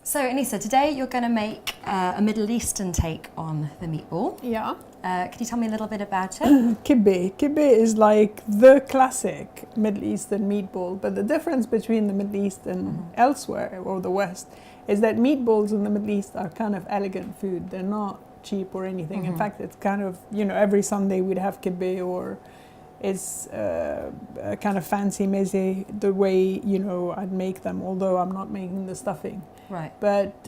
So Anissa, today you're going to make a Middle Eastern take on the meatball. Yeah. Can you tell me a little bit about it? Kibbeh. Kibbeh is like the classic Middle Eastern meatball, but the difference between the Middle East and elsewhere, or the West, is that meatballs in the Middle East are kind of elegant food. They're not cheap or anything. In fact, it's kind of, every Sunday we'd have kibbeh, or it's a kind of fancy meze, the way, I'd make them, although I'm not making the stuffing. Right.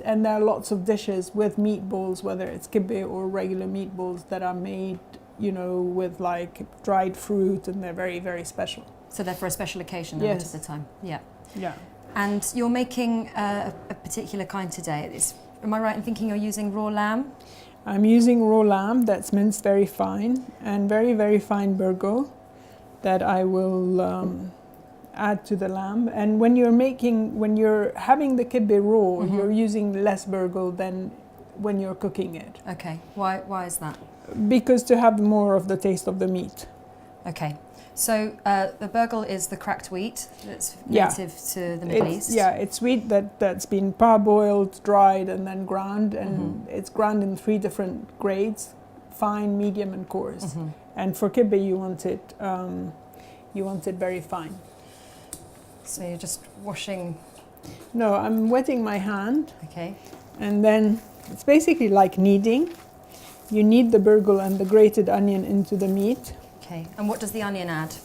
And there are lots of dishes with meatballs, whether it's kibbeh or regular meatballs, that are made, with like dried fruit, and they're very, very special. So they're for a special occasion a lot of the time. Yeah. Yeah. And you're making a particular kind today. Am I right in thinking you're using raw lamb? I'm using raw lamb that's minced very fine, and very, very fine burgo that I will add to the lamb. And when you're having the kibbeh raw, you're using less burgo than when you're cooking it. Okay. Why is that? Because to have more of the taste of the meat. Okay. So the burgle is the cracked wheat that's native to the Middle East? Yeah, it's wheat that's been parboiled, dried, and then ground, and it's ground in 3 different grades: fine, medium, and coarse. And for kibbeh, you want it very fine. So you're just washing? No, I'm wetting my hand. Okay. And then it's basically like kneading. You knead the burgle and the grated onion into the meat. Okay. And what does the onion add?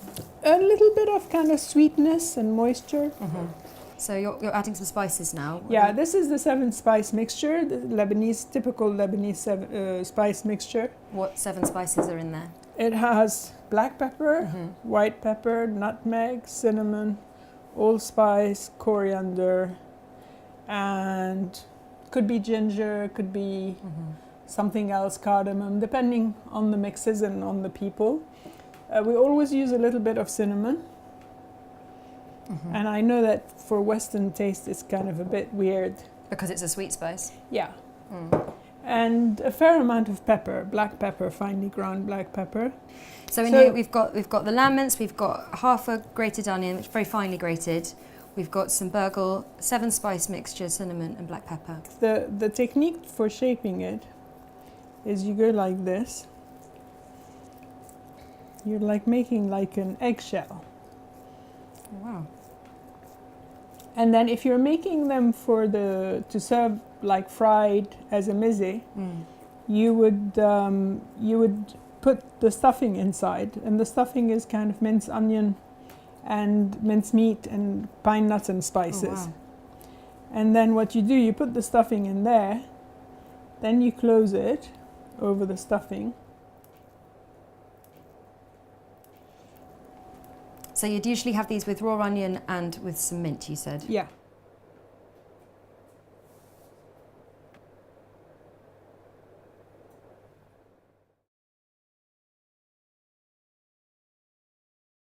A little bit of kind of sweetness and moisture. So you're adding some spices now? Yeah, this is the 7 spice mixture, the typical Lebanese spice mixture. What 7 spices are in there? It has black pepper, white pepper, nutmeg, cinnamon, allspice, coriander, and could be ginger, could be something else, cardamom, depending on the mixes and on the people. We always use a little bit of cinnamon. And I know that for Western taste it's kind of a bit weird. Because it's a sweet spice? Yeah. And a fair amount of pepper, black pepper, finely ground black pepper. So in here we've got the lamb mince, we've got half a grated onion, which is very finely grated. We've got some burgle, 7 spice mixture, cinnamon and black pepper. The technique for shaping it is you go like this. You're like making like an eggshell. Wow. And then if you're making them to serve like fried as a meze, you would put the stuffing inside, and the stuffing is kind of minced onion and minced meat and pine nuts and spices. Oh, wow. And then what you do, you put the stuffing in there, then you close it over the stuffing. So you'd usually have these with raw onion and with some mint, you said? Yeah.